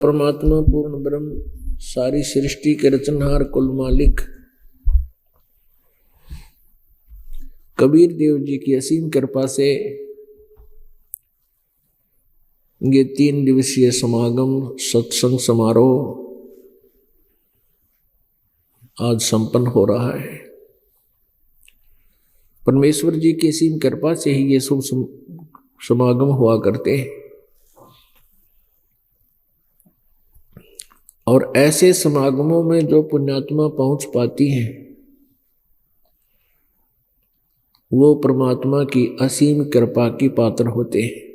परमात्मा पूर्ण ब्रह्म सारी सृष्टि के रचनहार कुल मालिक कबीर देव जी की असीम कृपा से ये 3 दिवसीय समागम सत्संग समारोह आज संपन्न हो रहा है। परमेश्वर जी की असीम कृपा से ही ये शुभ समागम हुआ करते हैं और ऐसे समागमों में जो पुण्यात्मा पहुंच पाती हैं वो परमात्मा की असीम कृपा की पात्र होते हैं।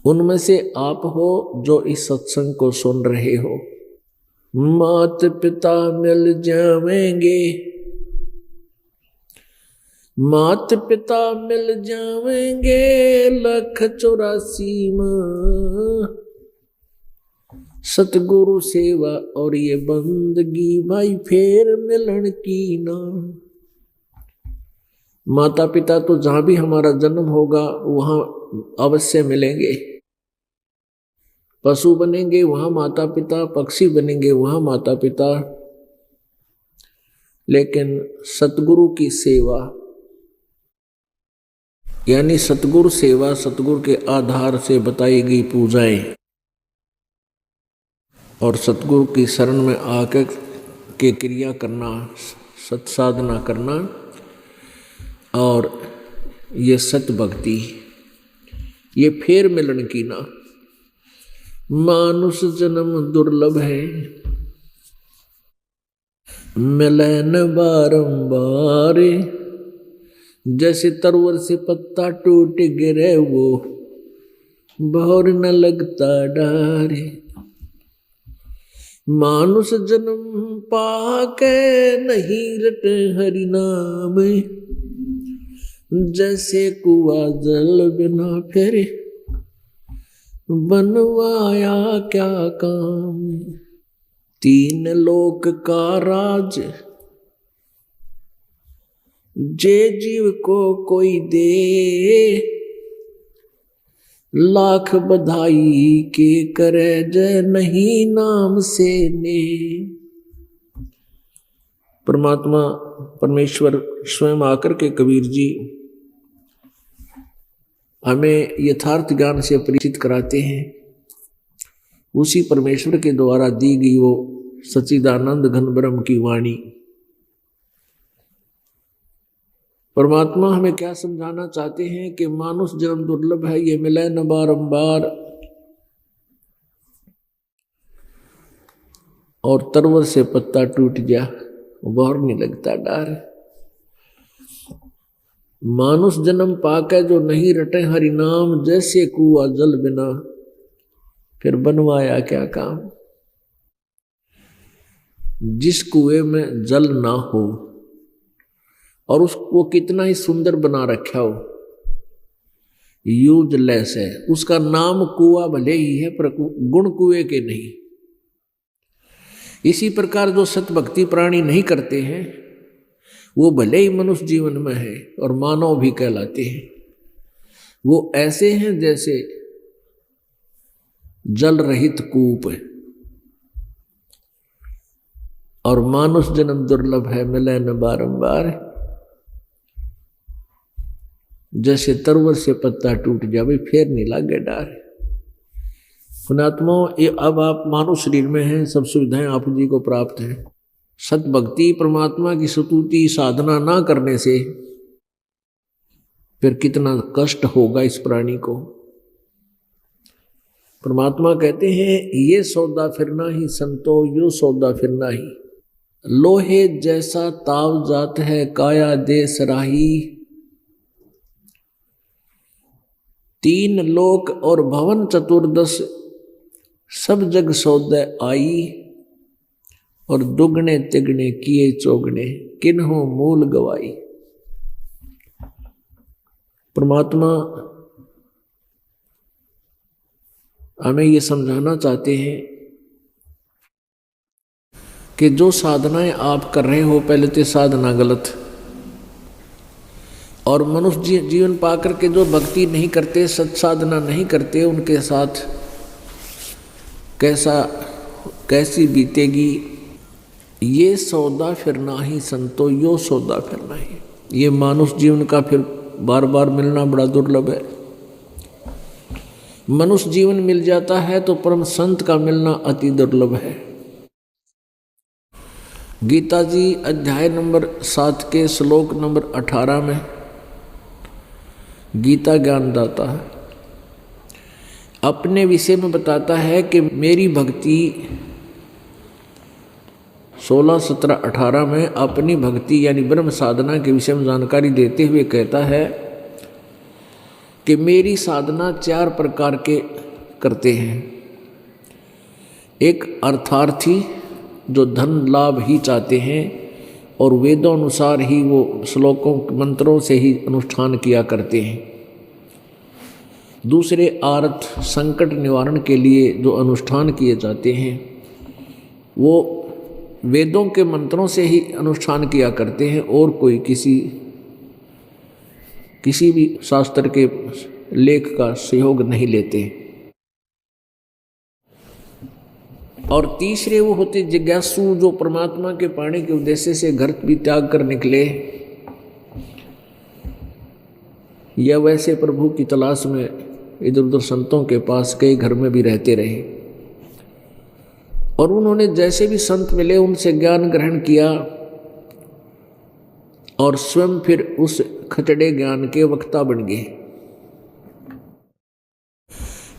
उनमें से आप हो जो इस सत्संग को सुन रहे हो। मात पिता मिल जावेंगे, मात पिता मिल जावेंगे 184 माँ। सतगुरु सेवा और ये बंदगी भाई फेर मिलन की ना। माता पिता तो जहां भी हमारा जन्म होगा वहां अवश्य मिलेंगे। पशु बनेंगे वहां माता पिता, पक्षी बनेंगे वहां माता पिता, लेकिन सतगुरु की सेवा यानी सतगुरु सेवा, सतगुरु के आधार से बताई गई पूजाएं और सतगुरु की शरण में आकर के क्रिया करना, सत्साधना करना और ये सत भक्ति, ये फेर मिलन की ना। मानुष जन्म दुर्लभ है, मिलन बारंबार। जैसे तरवर से पत्ता टूट गिरे वो बहुर न लगता डारे। मानुष जन्म पाके नहीं रटे हरि नाम। जैसे कुआ जल बिना फेरे बनवाया क्या काम। 3 लोक का राज जे जीव को कोई दे। लाख बधाई के करे जय नहीं नाम से ने। परमात्मा परमेश्वर स्वयं आकर के कबीर जी हमें यथार्थ ज्ञान से परिचित कराते हैं। उसी परमेश्वर के द्वारा दी गई वो सच्चिदानंद घन ब्रह्म की वाणी। परमात्मा हमें क्या समझाना चाहते हैं कि मानुष जन्म दुर्लभ है, ये मिले न बारंबार। और तरवर से पत्ता टूट गया बहुर नहीं लगता डार। मानुष जन्म पाकर जो नहीं रटे हरि नाम। जैसे कुआ जल बिना फिर बनवाया क्या काम। जिस कुएं में जल ना हो और उसको कितना ही सुंदर बना रखा हो, यूजलेस है। उसका नाम कुआ भले ही है पर गुण कुएं के नहीं। इसी प्रकार जो सतभक्ति प्राणी नहीं करते हैं वो भले ही मनुष्य जीवन में है और मानव भी कहलाते हैं। वो ऐसे हैं जैसे जल रहित कूप और मानुष जन्म दुर्लभ है, मिले न बारंबार। जैसे तरवर से पत्ता टूट जावे फिर नहीं लागे डार। पुण्यात्माओं, ये अब आप मानव शरीर में हैं, सब सुविधाएं आप जी को प्राप्त हैं। सत भक्ति परमात्मा की स्तुति साधना ना करने से फिर कितना कष्ट होगा इस प्राणी को। परमात्मा कहते हैं ये सौदा फिरना ही संतो, यो सौदा फिरना ही। लोहे जैसा ताव जात है काया दे सराही। 3 लोक और भवन 14 सब जग सौदे आई। और दुगने तिगने किए चौगने किन्हों मूल गवाई। परमात्मा हमें ये समझाना चाहते हैं कि जो साधनाएं आप कर रहे हो पहले तो साधना गलत। और मनुष्य जीवन पाकर के जो भक्ति नहीं करते, सत्साधना नहीं करते, उनके साथ कैसी बीतेगी। ये सौदा फिर नाही संतो यो सौदा फिर नहीं। ये मानुष जीवन का फिर बार बार मिलना बड़ा दुर्लभ है। मनुष्य जीवन मिल जाता है तो परम संत का मिलना अति दुर्लभ है। गीता जी अध्याय नंबर 7 के श्लोक नंबर 18 में गीता ज्ञानदाता अपने विषय में बताता है कि मेरी भक्ति 16, 17, 18 में अपनी भक्ति यानी ब्रह्म साधना के विषय में जानकारी देते हुए कहता है कि मेरी साधना 4 प्रकार के करते हैं। एक अर्थार्थी जो धन लाभ ही चाहते हैं और वेदों अनुसार ही वो श्लोकों मंत्रों से ही अनुष्ठान किया करते हैं। दूसरे अर्थ संकट निवारण के लिए जो अनुष्ठान किए जाते हैं वो वेदों के मंत्रों से ही अनुष्ठान किया करते हैं और कोई किसी भी शास्त्र के लेख का सहयोग नहीं लेते। और तीसरे वो होते जिज्ञासु जो परमात्मा के पाने के उद्देश्य से घर भी त्याग कर निकले या वैसे प्रभु की तलाश में इधर उधर संतों के पास कई घर में भी रहते रहे और उन्होंने जैसे भी संत मिले उनसे ज्ञान ग्रहण किया और स्वयं फिर उस खचड़े ज्ञान के वक्ता बन गए।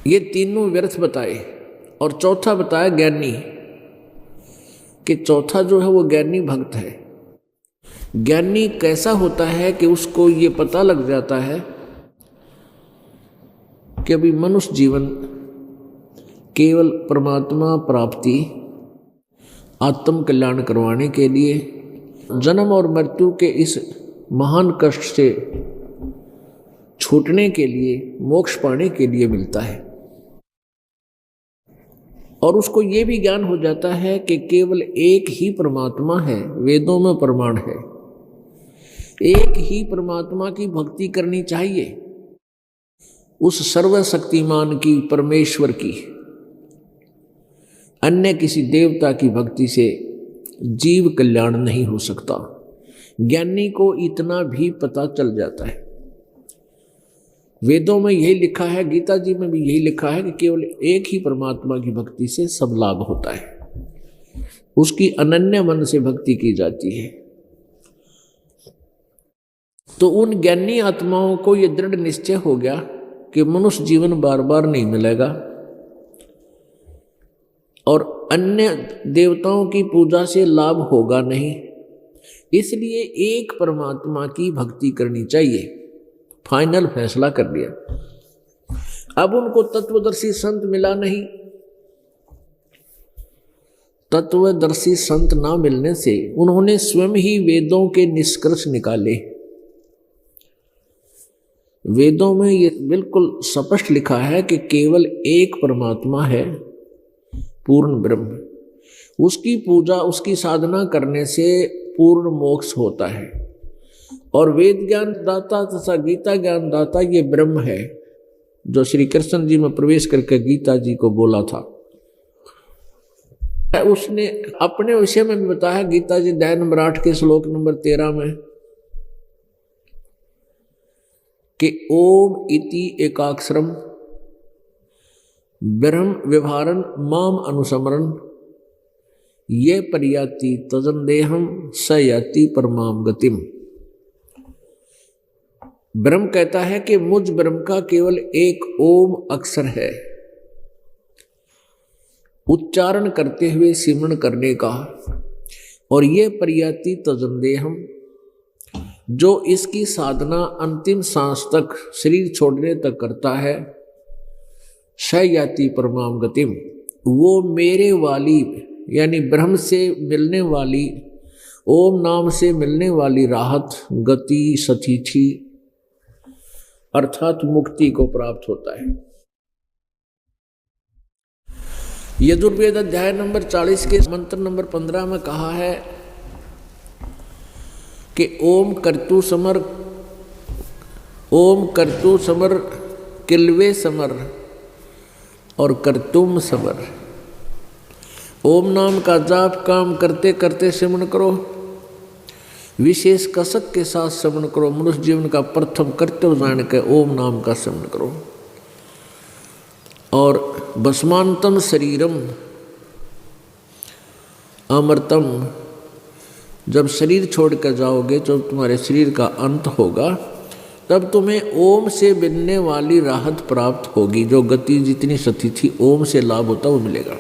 ये तीनों व्यर्थ बताए और चौथा बताया ज्ञानी कि चौथा जो है वो ज्ञानी भक्त है। ज्ञानी कैसा होता है कि उसको ये पता लग जाता है कि अभी मनुष्य जीवन केवल परमात्मा प्राप्ति आत्म कल्याण करवाने के लिए जन्म और मृत्यु के इस महान कष्ट से छूटने के लिए मोक्ष पाने के लिए मिलता है। और उसको ये भी ज्ञान हो जाता है कि केवल एक ही परमात्मा है, वेदों में प्रमाण है। एक ही परमात्मा की भक्ति करनी चाहिए, उस सर्वशक्तिमान की, परमेश्वर की। अन्य किसी देवता की भक्ति से जीव कल्याण नहीं हो सकता। ज्ञानी को इतना भी पता चल जाता है। वेदों में यही लिखा है, गीता जी में भी यही लिखा है कि केवल एक ही परमात्मा की भक्ति से सब लाभ होता है। उसकी अनन्य मन से भक्ति की जाती है। तो उन ज्ञानी आत्माओं को यह दृढ़ निश्चय हो गया कि मनुष्य जीवन बार बार नहीं मिलेगा और अन्य देवताओं की पूजा से लाभ होगा नहीं, इसलिए एक परमात्मा की भक्ति करनी चाहिए। फाइनल फैसला कर लिया। अब उनको तत्वदर्शी संत मिला नहीं। तत्वदर्शी संत ना मिलने से उन्होंने स्वयं ही वेदों के निष्कर्ष निकाले। वेदों में ये बिल्कुल स्पष्ट लिखा है कि केवल एक परमात्मा है, पूर्ण ब्रह्म। उसकी पूजा, उसकी साधना करने से पूर्ण मोक्ष होता है। और वेद ज्ञान दाता तथा गीता ज्ञान दाता ये ब्रह्म है जो श्री कृष्ण जी में प्रवेश करके गीता जी को बोला था। उसने अपने विषय में भी बताया गीता जी अध्याय नंबर 8 के श्लोक नंबर 13 में कि ओम इति एकाक्षरम ब्रह्म व्यवहारन माम अनुसमरन ये पर्याति तजन्देहम स याति परमाम गतिम। ब्रह्म कहता है कि मुझ ब्रह्म का केवल एक ओम अक्षर है। उच्चारण करते हुए सिमरण करने का। और ये पर्याति तजन्देहम जो इसकी साधना अंतिम सांस तक, शरीर छोड़ने तक करता है, स याति परमाम गतिम, वो मेरे वाली यानी ब्रह्म से मिलने वाली, ओम नाम से मिलने वाली राहत, गति, सतिथि अर्थात मुक्ति को प्राप्त होता है। यजुर्वेद अध्याय नंबर 40 के मंत्र नंबर 15 में कहा है कि ओम कर्तु समर किल्वे समर और कर्तुम समर। ओम नाम का जाप काम करते करते श्रवण करो, विशेष कसक के साथ श्रवण करो। मनुष्य जीवन का प्रथम कर्तव्य जान के ओम नाम का श्रवण करो। और भस्मांतम शरीरम अमृतम, जब शरीर छोड़ कर जाओगे, जब तुम्हारे शरीर का अंत होगा, तब तुम्हें ओम से मिलने वाली राहत प्राप्त होगी। जो गति जितनी सती थी ओम से लाभ होता वो मिलेगा।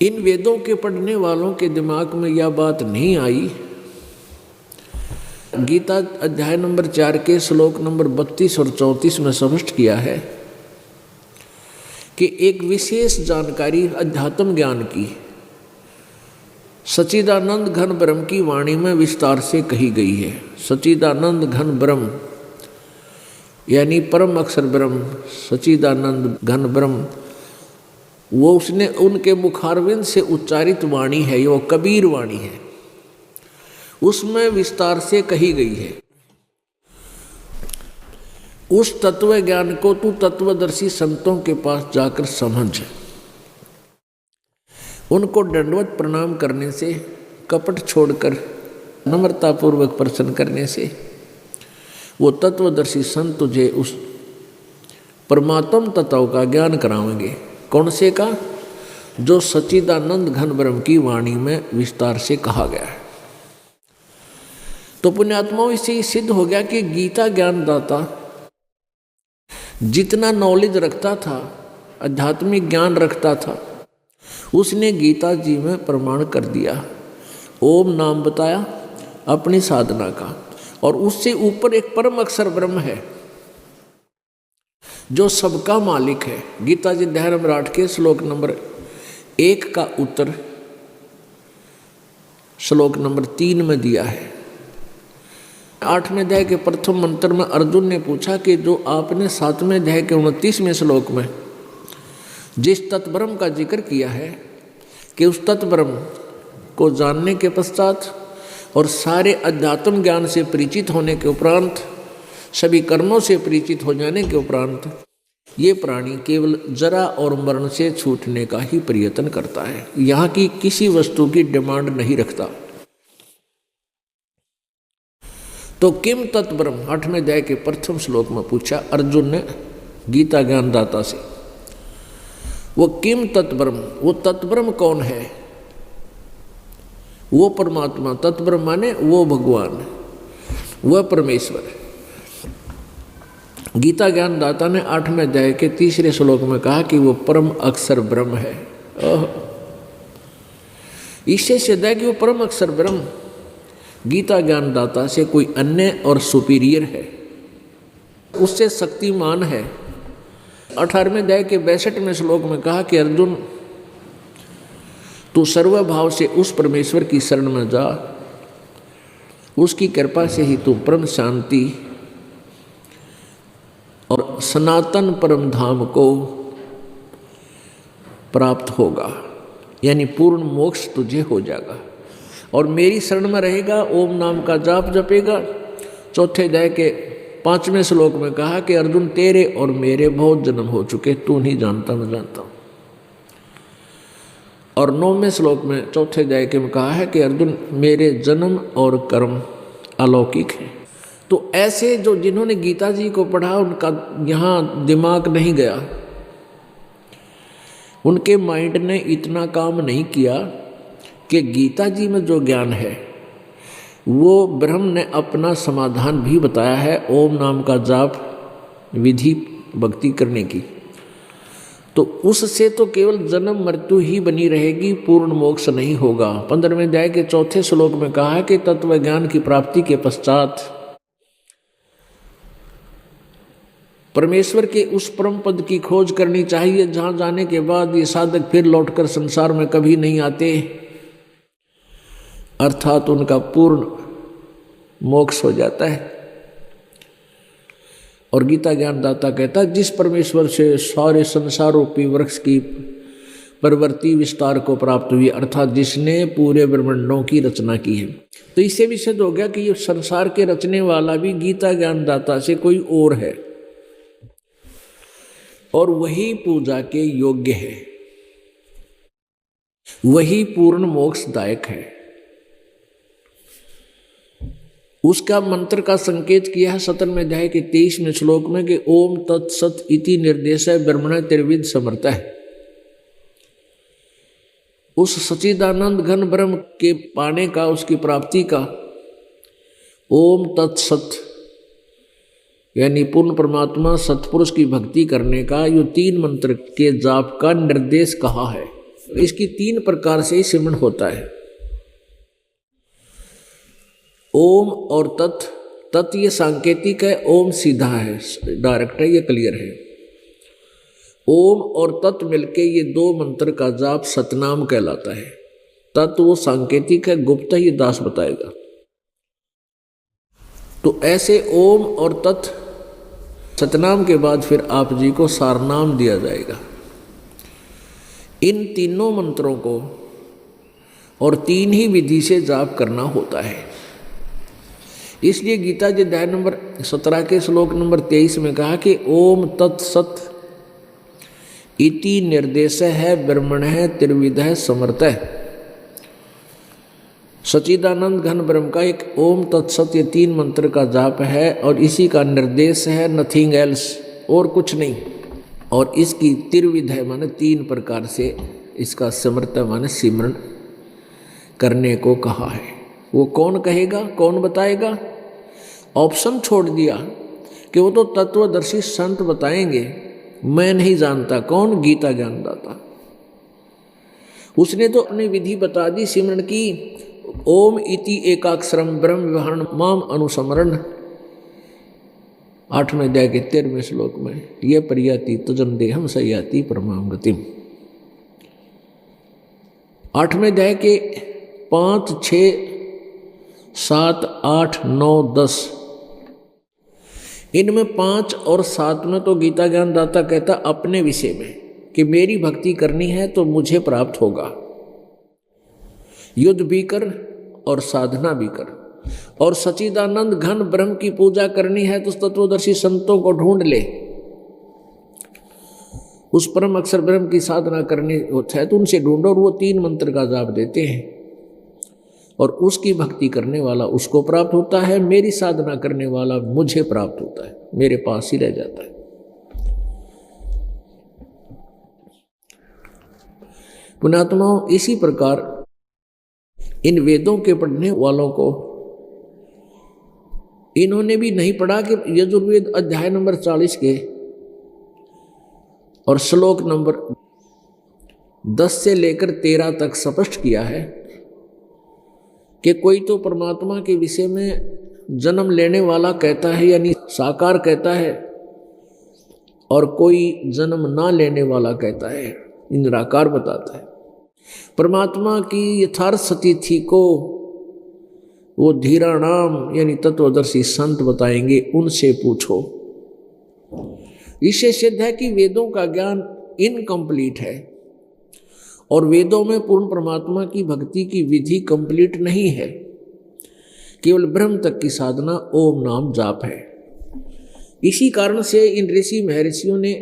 इन वेदों के पढ़ने वालों के दिमाग में यह बात नहीं आई। गीता अध्याय नंबर 4 के श्लोक नंबर 32 और 34 में स्पष्ट किया है कि एक विशेष जानकारी अध्यात्म ज्ञान की सच्चिदानंद घन ब्रह्म की वाणी में विस्तार से कही गई है। सच्चिदानंद घन ब्रह्म यानी परम अक्षर ब्रह्म, सच्चिदानंद घन ब्रह्म, वो उसने उनके मुखारविंद से उच्चारित वाणी है, वो कबीर वाणी है, उसमें विस्तार से कही गई है। उस तत्व ज्ञान को तू तत्वदर्शी संतों के पास जाकर समझ। उनको दंडवत प्रणाम करने से, कपट छोड़कर नम्रतापूर्वक प्रश्न करने से वो तत्वदर्शी संत तुझे उस परमात्म तत्व का ज्ञान कराएंगे। कौन से का? जो सच्चिदानंद घन ब्रह्म की वाणी में विस्तार से कहा गया है। तो पुण्यात्माओं, इससे सिद्ध हो गया कि गीता ज्ञानदाता जितना नॉलेज रखता था, आध्यात्मिक ज्ञान रखता था, उसने गीता जी में प्रमाण कर दिया। ओम नाम बताया अपनी साधना का, और उससे ऊपर एक परम अक्षर ब्रह्म है जो सबका मालिक है। गीता जी अध्याय नंबर 8 के श्लोक नंबर 1 का उत्तर श्लोक नंबर 3 में दिया है। 8वें अध्याय के प्रथम मंत्र में अर्जुन ने पूछा कि जो आपने 7वें अध्याय के 29वें श्लोक में जिस तत्ब्रह्म का जिक्र किया है कि उस तत्ब्रह्म को जानने के पश्चात और सारे अध्यात्म ज्ञान से परिचित होने के उपरांत, सभी कर्मों से परिचित हो जाने के उपरांत, ये प्राणी केवल जरा और मरण से छूटने का ही प्रयत्न करता है, यहाँ की किसी वस्तु की डिमांड नहीं रखता। तो किम तत्ब्रह्म 8वें अध्याय के प्रथम श्लोक में पूछा अर्जुन ने गीता ज्ञानदाता से, वो किम तत्ब्रह्म, वो तत्ब्रह्म कौन है? वो परमात्मा, तत्ब्रह्म माने वो भगवान, वह परमेश्वर। गीता ज्ञानदाता ने 8वें अध्याय के 3 श्लोक में कहा कि वो परम अक्षर ब्रह्म है। इससे सिद्ध है कि वो परम अक्षर ब्रह्म गीता ज्ञानदाता से कोई अन्य और सुपीरियर है, उससे शक्तिमान है। 18वें अध्याय के 62वें श्लोक में कहा कि अर्जुन, तू सर्वभाव से उस परमेश्वर की शरण में जा, उसकी कृपा से ही तू परम शांति और सनातन परम धाम को प्राप्त होगा, यानी पूर्ण मोक्ष तुझे हो जाएगा। और मेरी शरण में रहेगा, ओम नाम का जाप जपेगा। 4थे अध्याय के 5वें श्लोक में कहा कि अर्जुन, तेरे और मेरे बहुत जन्म हो चुके, तू नहीं जानता, मैं जानता हूँ। और 9वें श्लोक में 4थे अध्याय के में कहा है कि अर्जुन, मेरे जन्म और कर्म अलौकिक हैं। तो ऐसे जो जिन्होंने गीता जी को पढ़ा, उनका यहाँ दिमाग नहीं गया, उनके माइंड ने इतना काम नहीं किया कि गीता जी में जो ज्ञान है वो ब्रह्म ने अपना समाधान भी बताया है। ओम नाम का जाप विधि भक्ति करने की, तो उससे तो केवल जन्म मृत्यु ही बनी रहेगी, पूर्ण मोक्ष नहीं होगा। 15वें अध्याय के 4थे श्लोक में कहा है कि तत्व ज्ञान की प्राप्ति के पश्चात परमेश्वर के उस परम पद की खोज करनी चाहिए, जहां जाने के बाद ये साधक फिर लौटकर संसार में कभी नहीं आते, अर्थात उनका पूर्ण मोक्ष हो जाता है। और गीता ज्ञानदाता कहता है, जिस परमेश्वर से सारे संसार रूपी वृक्ष की प्रवृत्ति विस्तार को प्राप्त हुई, अर्थात जिसने पूरे ब्रह्मांडों की रचना की है। तो इससे भी सिद्ध हो गया कि ये संसार के रचने वाला भी गीता ज्ञानदाता से कोई और है। और वही पूजा के योग्य है, वही पूर्ण मोक्षदायक है। उसका मंत्र का संकेत किया है 17वें अध्याय के 23वें श्लोक में कि ओम तत्सत इति निर्देश ब्रह्मण त्रिविध समर्थ है। उस सच्चिदानंद घन ब्रह्म के पाने का, उसकी प्राप्ति का ओम तत्सत यानी पूर्ण परमात्मा सतपुरुष की भक्ति करने का यो 3 मंत्र के जाप का निर्देश कहा है। इसकी 3 प्रकार से सिमरण होता है। ओम और तत् ये सांकेतिक है, ओम सीधा है, डायरेक्ट है, ये क्लियर है। ओम और तत् मिलके ये 2 मंत्र का जाप सतनाम कहलाता है। तत् वो सांकेतिक है, गुप्त ये दास बताएगा। तो ऐसे ओम और तत् सतनाम के बाद फिर आप जी को सारनाम दिया जाएगा। इन तीनों मंत्रों को और 3 ही विधि से जाप करना होता है। इसलिए गीता जी अध्याय नंबर 17 के श्लोक नंबर 23 में कहा कि ओम तत्सत इति निर्देश है ब्रह्मण है त्रिविध है समर्थ है। सच्चिदानंद घन ब्रह्म का एक ओम तत्सत ये 3 मंत्र का जाप है और इसी का निर्देश है, नथिंग एल्स, और कुछ नहीं। और इसकी त्रिविध है माने 3 प्रकार से इसका समर्थ माने सिमरण करने को कहा है। वो कौन कहेगा, कौन बताएगा? ऑप्शन छोड़ दिया कि वो तो तत्वदर्शी संत बताएंगे, मैं नहीं जानता। कौन? गीता ज्ञानदाता। उसने तो अपनी विधि बता दी सिमरण की। ओम इति एकाक्षरम ब्रह्म विवरण माम अनुसमरण 8वें अध्याय के 13वें श्लोक में ये परियाति तजन देहम सयाति परमाम गतिम। 8वें अध्याय के 5, 6, 7, 8, 9, 10 इनमें 5 और 7 में तो गीता ज्ञानदाता कहता अपने विषय में कि मेरी भक्ति करनी है तो मुझे प्राप्त होगा। युद्ध भी कर और साधना भी कर, और सच्चिदानंद घन ब्रह्म की पूजा करनी है तो तत्वदर्शी संतों को ढूंढ ले। उस परम अक्षर ब्रह्म की साधना करनी होता है तो उनसे ढूंढो, और वो 3 मंत्र का जाप देते हैं और उसकी भक्ति करने वाला उसको प्राप्त होता है, मेरी साधना करने वाला मुझे प्राप्त होता है, मेरे पास ही रह जाता है। पुण्यात्माओं, इसी प्रकार इन वेदों के पढ़ने वालों को इन्होंने भी नहीं पढ़ा कि यजुर्वेद अध्याय नंबर 40 के और श्लोक नंबर 10 से लेकर 13 तक स्पष्ट किया है कि कोई तो परमात्मा के विषय में जन्म लेने वाला कहता है यानी साकार कहता है, और कोई जन्म ना लेने वाला कहता है, निराकार बताता है। परमात्मा की यथार्थ स्थिति को वो धीराणाम यानी तत्वदर्शी संत बताएंगे, उनसे पूछो। इससे सिद्ध है कि वेदों का ज्ञान इनकम्प्लीट है और वेदों में पूर्ण परमात्मा की भक्ति की विधि कंप्लीट नहीं है। केवल ब्रह्म तक की साधना ओम नाम जाप है। इसी कारण से इन ऋषि महर्षियों ने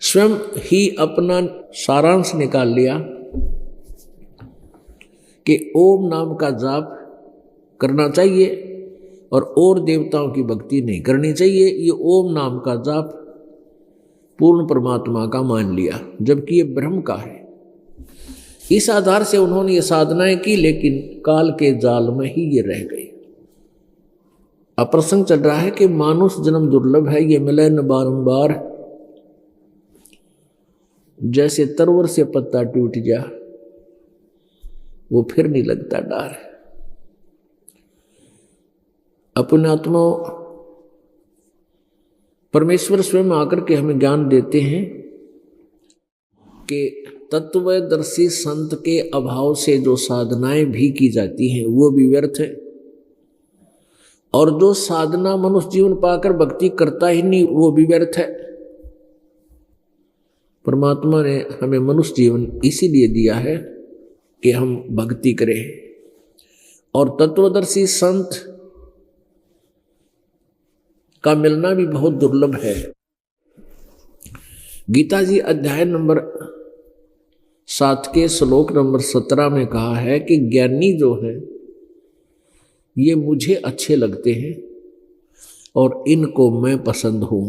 स्वयं ही अपना सारांश निकाल लिया कि ओम नाम का जाप करना चाहिए और देवताओं की भक्ति नहीं करनी चाहिए। ये ओम नाम का जाप पूर्ण परमात्मा का मान लिया, जबकि ये ब्रह्म का है। इस आधार से उन्होंने ये साधनाएं की, लेकिन काल के जाल में ही ये रह गई। अब प्रसंग चल रहा है कि मानुष जन्म दुर्लभ है, ये मिले न बारंबार, जैसे तरवर से पत्ता टूट जा वो फिर नहीं लगता डार। अपने आत्मा परमेश्वर स्वयं आकर के हमें ज्ञान देते हैं कि तत्वदर्शी संत के अभाव से जो साधनाएं भी की जाती हैं वो भी व्यर्थ है, और जो साधना मनुष्य जीवन पाकर भक्ति करता ही नहीं वो भी व्यर्थ है। परमात्मा ने हमें मनुष्य जीवन इसीलिए दिया है कि हम भक्ति करें, और तत्वदर्शी संत का मिलना भी बहुत दुर्लभ है। गीता जी अध्याय नंबर 7 के श्लोक नंबर 17 में कहा है कि ज्ञानी जो है ये मुझे अच्छे लगते हैं और इनको मैं पसंद हूं,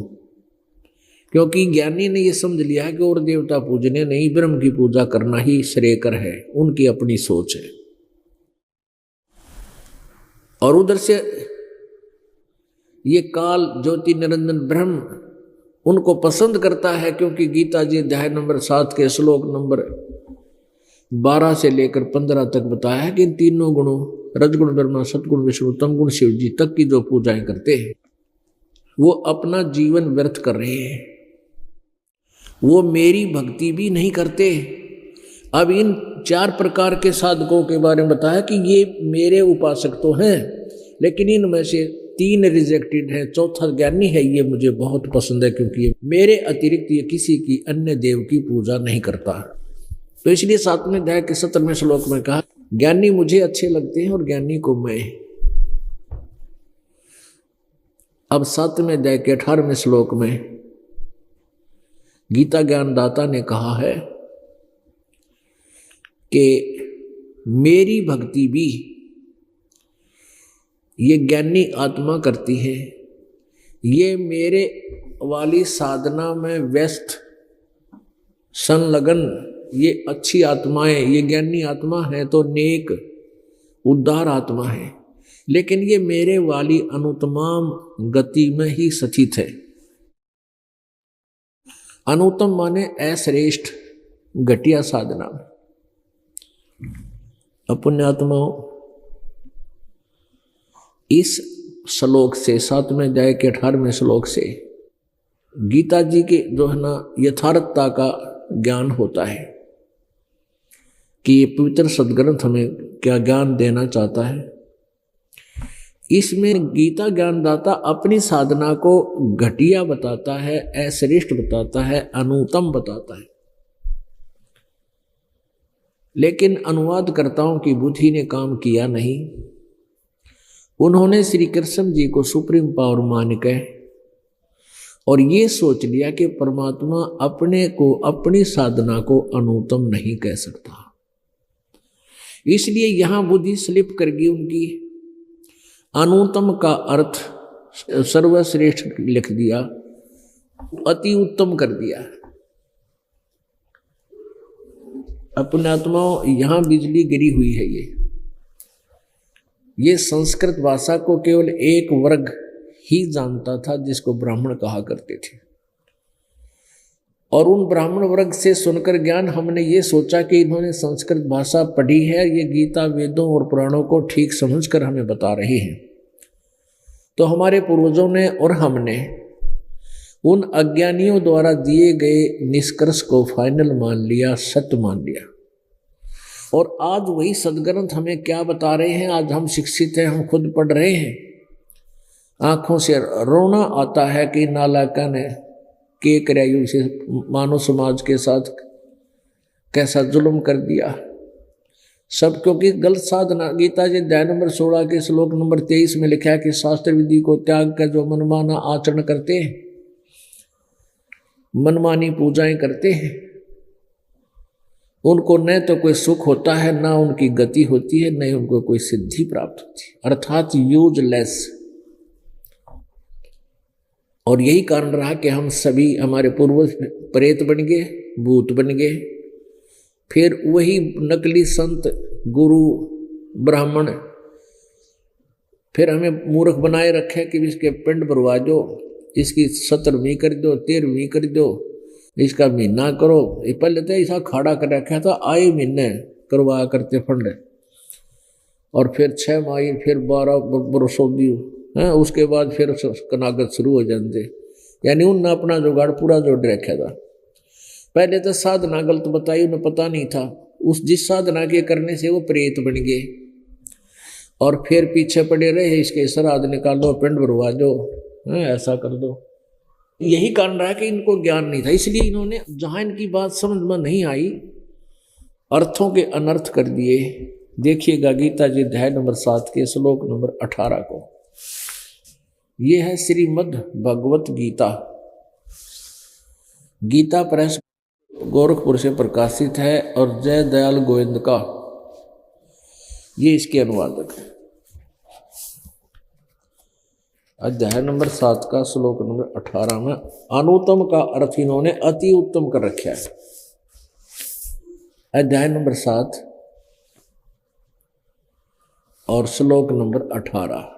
क्योंकि ज्ञानी ने ये समझ लिया है कि और देवता पूजने नहीं, ब्रह्म की पूजा करना ही श्रेयकर है। उनकी अपनी सोच है। और उधर से ये काल ज्योति निरंजन ब्रह्म उनको पसंद करता है, क्योंकि गीता जी अध्याय नंबर 7 के श्लोक नंबर 12 से लेकर 15 तक बताया है कि इन तीनों गुणों रजगुण ब्रह्मा, सतगुण विष्णु, तमगुण शिव जी तक की जो पूजाएं करते हैं वो अपना जीवन व्यर्थ कर रहे हैं, वो मेरी भक्ति भी नहीं करते। अब इन 4 प्रकार के साधकों के बारे में बताया कि ये मेरे उपासक तो हैं, लेकिन इनमें से 3 रिजेक्टेड है, चौथा ज्ञानी है, ये मुझे बहुत पसंद है, क्योंकि ये मेरे अतिरिक्त ये किसी की अन्य देव की पूजा नहीं करता। तो इसलिए 7वें अध्याय के 17वें श्लोक में कहा ज्ञानी मुझे अच्छे लगते हैं और ज्ञानी को मैं। अब 7वें अध्याय के 18वें श्लोक में गीता ज्ञानदाता ने कहा है कि मेरी भक्ति भी ये ज्ञानी आत्मा करती है, ये मेरे वाली साधना में व्यस्त संलग्न ये अच्छी आत्माएं, ये ज्ञानी आत्मा है तो नेक उद्धार आत्मा है, लेकिन ये मेरे वाली अनुत्तम गति में ही सचित है। अनुत्तम माने अश्रेष्ठ घटिया साधना में। पुण्यात्माओं, इस श्लोक से 7वें अध्याय के 18वें श्लोक से गीता जी के जो है ना यथार्थता का ज्ञान होता है कि ये पवित्र सदग्रंथ हमें क्या ज्ञान देना चाहता है। इसमें गीता ज्ञानदाता अपनी साधना को घटिया बताता है, अश्रेष्ठ बताता है, अनुत्तम बताता है, लेकिन अनुवादकर्ताओं की बुद्धि ने काम किया नहीं। उन्होंने श्री कृष्ण जी को सुप्रीम पावर मान के और ये सोच लिया कि परमात्मा अपने को, अपनी साधना को अनुत्तम नहीं कह सकता, इसलिए यहां बुद्धि स्लिप कर गई उनकी। अनुत्तम का अर्थ सर्वश्रेष्ठ लिख दिया, अति उत्तम कर दिया। अपने आत्माओं, यहां बिजली गिरी हुई है। ये संस्कृत भाषा को केवल एक वर्ग ही जानता था, जिसको ब्राह्मण कहा करते थे, और उन ब्राह्मण वर्ग से सुनकर ज्ञान हमने ये सोचा कि इन्होंने संस्कृत भाषा पढ़ी है, ये गीता वेदों और पुराणों को ठीक समझकर हमें बता रहे हैं। तो हमारे पूर्वजों ने और हमने उन अज्ञानियों द्वारा दिए गए निष्कर्ष को फाइनल मान लिया, सत्य मान लिया, और आज वही सदग्रंथ हमें क्या बता रहे हैं। आज हम शिक्षित हैं, हम खुद पढ़ रहे हैं, आंखों से रोना आता है कि नालायका ने के करायु से मानव समाज के साथ कैसा जुल्म कर दिया, सब क्योंकि गलत साधना। गीता जी अध्याय नंबर 16 के श्लोक नंबर 23 में लिखा है कि शास्त्र विधि को त्याग कर जो मनमाना आचरण करते हैं, मनमानी पूजाएं करते हैं, उनको न तो कोई सुख होता है, न उनकी गति होती है, न उनको कोई सिद्धि प्राप्त होती है, अर्थात यूजलेस। और यही कारण रहा कि हम सभी, हमारे पूर्वज प्रेत बन गए, भूत बन गए, फिर वही नकली संत, गुरु, ब्राह्मण फिर हमें मूर्ख बनाए रखे कि इसके पिंड भरवा दो, इसकी 17वीं कर दो, 13वीं कर दो, इसका महीना करो। ये पहले तो ऐसा खाड़ा कर रखा था, आए महीने करवा करते फंड, और फिर 6 माही, फिर 12 बरसों दी है, उसके बाद फिर कनागत शुरू हो जाते। यानी उनने अपना जुगाड़ पूरा जोड़ रखा था। पहले तो साधना गलत बताई, उन्हें पता नहीं था। उस जिस साधना के करने से वो प्रेत बन गए, और फिर पीछे पड़े रहे, इसके श्राद्ध निकालो, पिंड भरवा दो, ऐसा कर दो। यही कारण रहा कि इनको ज्ञान नहीं था, इसलिए इन्होंने जहां इनकी बात समझ में नहीं आई, अर्थों के अनर्थ कर दिए। देखिएगा गीता जी अध्याय नंबर 7 के श्लोक नंबर 18 को। यह है श्रीमद् भगवत गीता। गीता प्रेस गोरखपुर से प्रकाशित है और जय दयाल गोविंद का ये इसके अनुवादक है। अध्याय नंबर 7 का श्लोक नंबर 18 में अनुत्तम का अर्थ इन्होंने अति उत्तम कर रखा है। अध्याय नंबर 7 और श्लोक नंबर 18,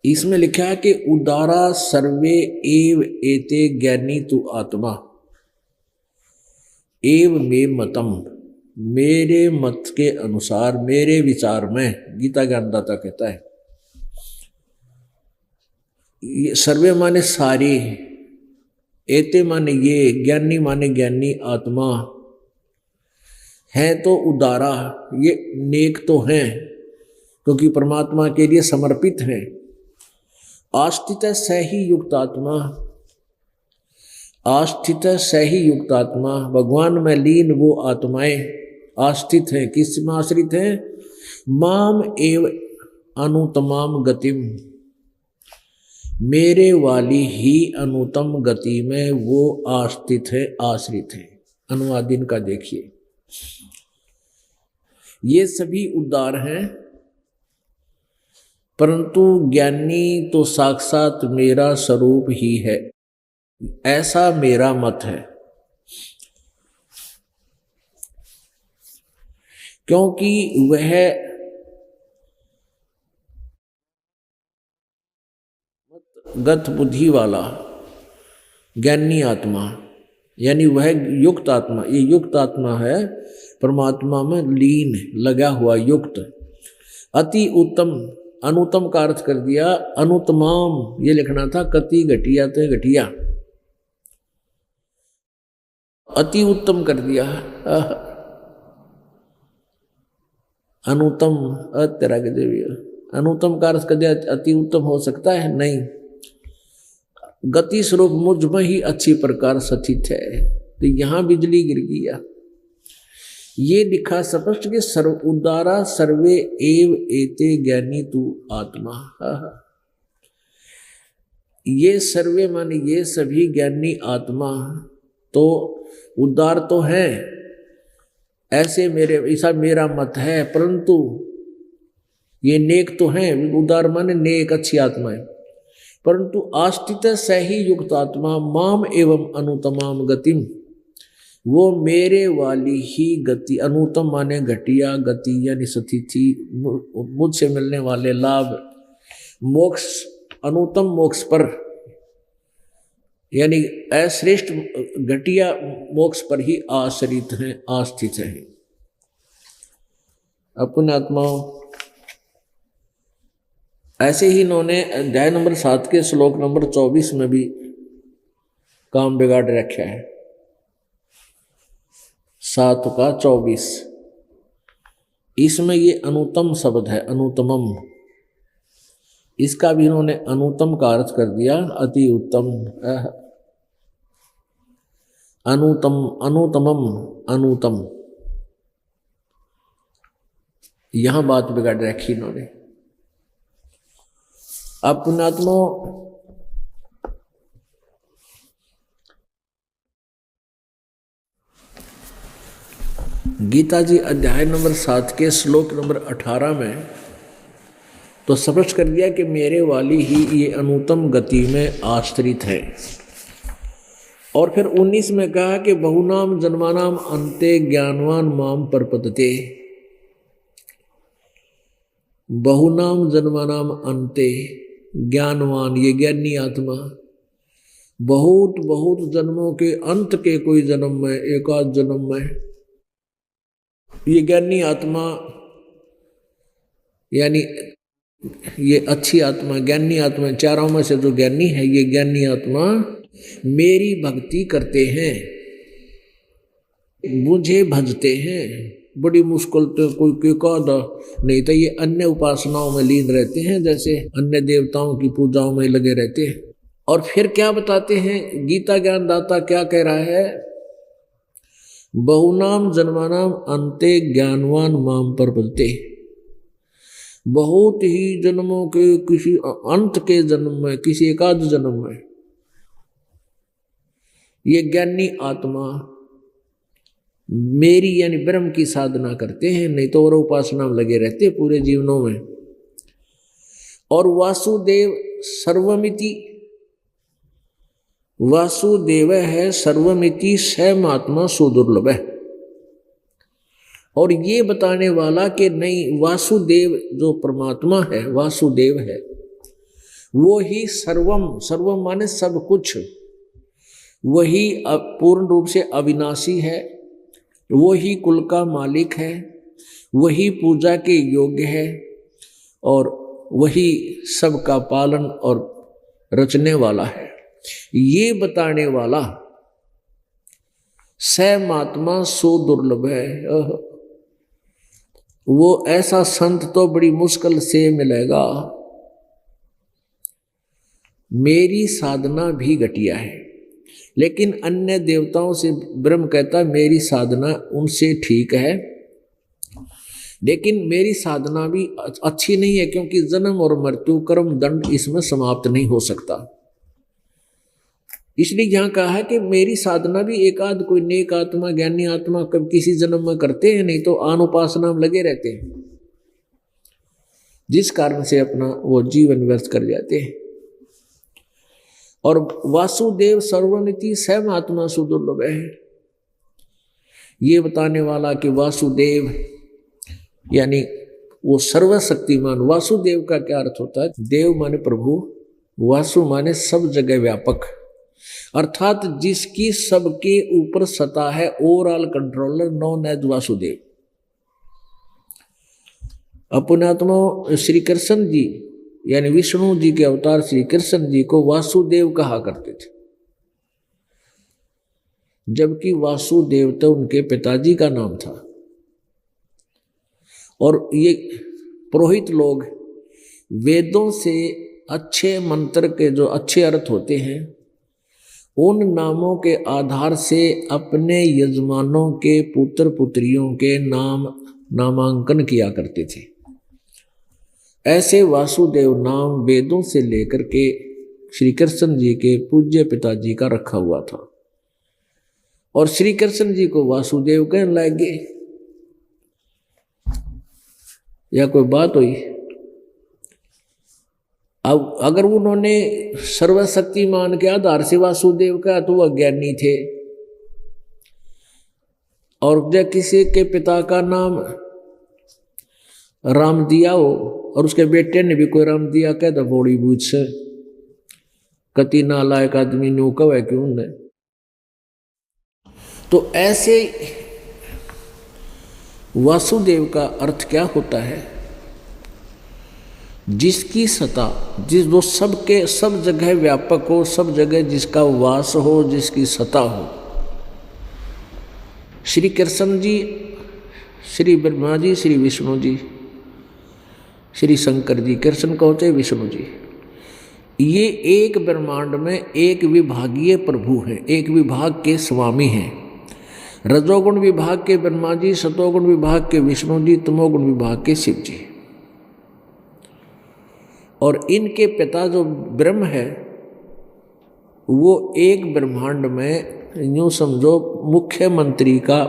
इसमें लिखा है कि उदारा सर्वे एव एते ज्ञानी तु आत्मा एव मे मतम, मेरे मत के अनुसार, मेरे विचार में, गीता ज्ञानदाता कहता है। ये सर्वे माने सारी, एते माने ये, ज्ञानी माने ज्ञानी, आत्मा है तो उदारा, ये नेक तो हैं क्योंकि परमात्मा के लिए समर्पित हैं। आस्थित सही युक्त आत्मा, आस्थित सही युक्त आत्मा, भगवान में लीन वो आत्माएं आस्थित हैं। किस में आश्रित हैं? माम एव अनुतमाम गतिम, मेरे वाली ही अनुतम गति में वो आस्थित है, आश्रित है। अनुवाद इनका देखिए, ये सभी उदार हैं परंतु ज्ञानी तो साक्षात मेरा स्वरूप ही है, ऐसा मेरा मत है। क्योंकि वह गत बुद्धि वाला ज्ञानी आत्मा, यानी वह युक्त आत्मा, ये युक्त आत्मा है, परमात्मा में लीन लगा हुआ युक्त। अति उत्तम, अनुत्तम का अर्थ कर दिया अनुत्तमाम, ये लिखना था कति घटिया ते घटिया, अति उत्तम कर दिया। अनुत्तम तेरा के देवी, अनुत्तम का अर्थ कर दिया अति उत्तम हो सकता है? नहीं, गति स्वरूप मुझ में ही अच्छी प्रकार स्थित है। तो यहां बिजली गिर गया। ये लिखा स्पष्ट कि सर्व उदारा सर्वे एव एते ज्ञानी तू आत्मा। ये सर्वे माने ये सभी ज्ञानी आत्मा तो उदार तो है, ऐसे मेरे, ऐसा मेरा मत है, परंतु ये नेक तो हैं, उदार माने नेक अच्छी आत्मा है, परंतु आस्थित सही युक्त आत्मा माम एवं अनुतमाम गतिम, वो मेरे वाली ही गति, अनुतम माने घटिया गति यानी स्थिति, मुझसे मिलने वाले लाभ, मोक्ष, अनुतम मोक्ष पर यानी अश्रेष्ठ घटिया मोक्ष पर ही आश्रित हैं, आस्थित हैं। अपने आत्माओं, ऐसे ही इन्होंने अध्याय नंबर 7 के श्लोक नंबर 24 में भी काम बिगाड़ रखा है। 7 का 24, इसमें ये अनुतम शब्द है, अनुतमम, इसका भी इन्होंने अनुतम का अर्थ कर दिया अति उत्तम। अनुतम, अनुतमम, अनुतम, यहां बात बिगाड़ रखी इन्होंने। अब पुण्यात्मा, गीता जी अध्याय नंबर 7 के श्लोक नंबर 18 में तो स्पष्ट कर दिया कि मेरे वाली ही ये अनुतम गति में आश्रित है। और फिर 19 में कहा कि बहुनाम जन्मानाम अन्ते ज्ञानवान माम प्रपद्यते, बहुनाम जन्मानाम अन्ते ज्ञानवान, ये ज्ञानी आत्मा, बहुत बहुत जन्मों के अंत के कोई जन्म में, एक आध जन्म में ये ज्ञानी आत्मा, यानी ये अच्छी आत्मा, ज्ञानी आत्मा, चारों में से जो ज्ञानी है, ये ज्ञानी आत्मा मेरी भक्ति करते हैं, मुझे भजते हैं। बड़ी मुश्किल तो कोई कहता नहीं तो ये अन्य उपासनाओं में लीन रहते हैं, जैसे अन्य देवताओं की पूजाओं में लगे रहते हैं। और फिर क्या बताते हैं गीता ज्ञानदाता, क्या कह रहा है? बहुनाम जन्मानाम अन्ते ज्ञानवान माम प्रपद्यते, बहुत ही जन्मों के किसी अंत के जन्म में, किसी एकाध जन्म में ये ज्ञानी आत्मा मेरी यानी ब्रह्म की साधना करते हैं, नहीं तो और उपासना में लगे रहते हैं पूरे जीवनों में। और वासुदेव सर्वमिति, वासुदेव है सर्वमिति सहमात्मा सुदुर्लभ है। और ये बताने वाला कि नहीं, वासुदेव जो परमात्मा है, वासुदेव है, वो ही सर्वम, सर्वम माने सब कुछ, वही पूर्ण रूप से अविनाशी है, वही कुल का मालिक है, वही पूजा के योग्य है, और वही सबका पालन और रचने वाला है। ये बताने वाला सहमात्मा सो दुर्लभ है। वो ऐसा संत तो बड़ी मुश्किल से मिलेगा। मेरी साधना भी घटिया है, लेकिन अन्य देवताओं से ब्रह्म कहता है मेरी साधना उनसे ठीक है, लेकिन मेरी साधना भी अच्छी नहीं है, क्योंकि जन्म और मृत्यु कर्म दंड इसमें समाप्त नहीं हो सकता। इसलिए यहां कहा है कि मेरी साधना भी एकाध कोई नेक आत्मा, ज्ञानी आत्मा कब किसी जन्म में करते हैं, नहीं तो आन उपासना में लगे रहते हैं, जिस कारण से अपना वो जीवन व्यर्थ कर जाते हैं। और वासुदेव सर्वनिति सहमात्मा सुदुर्लभ है, ये बताने वाला कि वासुदेव यानी वो सर्वशक्तिमान। वासुदेव का क्या अर्थ होता है? देव माने प्रभु, वासु माने सब जगह व्यापक, अर्थात जिसकी सबके ऊपर सत्ता है, overall controller, known as Vasudev. अपनात्मा श्री कृष्ण जी यानी विष्णु जी के अवतार श्री कृष्ण जी को वासुदेव कहा करते थे, जबकि वासुदेव तो उनके पिताजी का नाम था। और ये पुरोहित लोग वेदों से अच्छे मंत्र के जो अच्छे अर्थ होते हैं, उन नामों के आधार से अपने यजमानों के पुत्र पुत्रियों के नामांकन किया करते थे। ऐसे वासुदेव नाम वेदों से लेकर के श्री कृष्ण जी के पूज्य पिताजी का रखा हुआ था, और श्री कृष्ण जी को वासुदेव कहने लगे। या कोई बात हुई? अब अगर उन्होंने सर्वशक्तिमान के आधार से वासुदेव का, तो वह ज्ञानी थे। और जब किसी के पिता का नाम राम दिया हो और उसके बेटे ने भी कोई राम दिया कह तो बड़ी बूझ से कति नालायक आदमी नो कवे क्यों ने। तो ऐसे वासुदेव का अर्थ क्या होता है? जिसकी सत्ता, जिस वो सबके सब जगह व्यापक हो, सब जगह जिसका वास हो, जिसकी सत्ता हो। श्री कृष्ण जी, श्री ब्रह्मा जी, श्री विष्णु जी, श्री शंकर जी, कृष्ण को होते विष्णु जी, ये एक ब्रह्मांड में एक विभागीय प्रभु हैं, एक विभाग के स्वामी हैं। रजोगुण विभाग के ब्रह्मा जी, सतोगुण विभाग के विष्णु जी, तमोगुण विभाग के शिव जी। और इनके पिता जो ब्रह्म है, वो एक ब्रह्मांड में यूं समझो मुख्यमंत्री का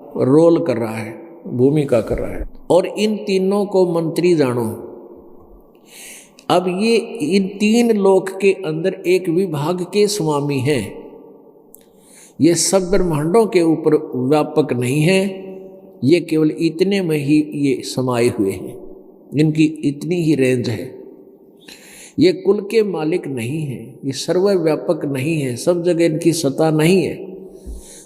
रोल कर रहा है, भूमिका कर रहा है। और इन तीनों को मंत्री जानो। अब ये इन तीन लोक के अंदर एक विभाग के स्वामी हैं। ये सब ब्रह्मांडों के ऊपर व्यापक नहीं है, ये केवल इतने में ही ये समाये हुए हैं, इनकी इतनी ही रेंज है। ये कुल के मालिक नहीं है, ये सर्वव्यापक नहीं है, सब जगह इनकी सत्ता नहीं है।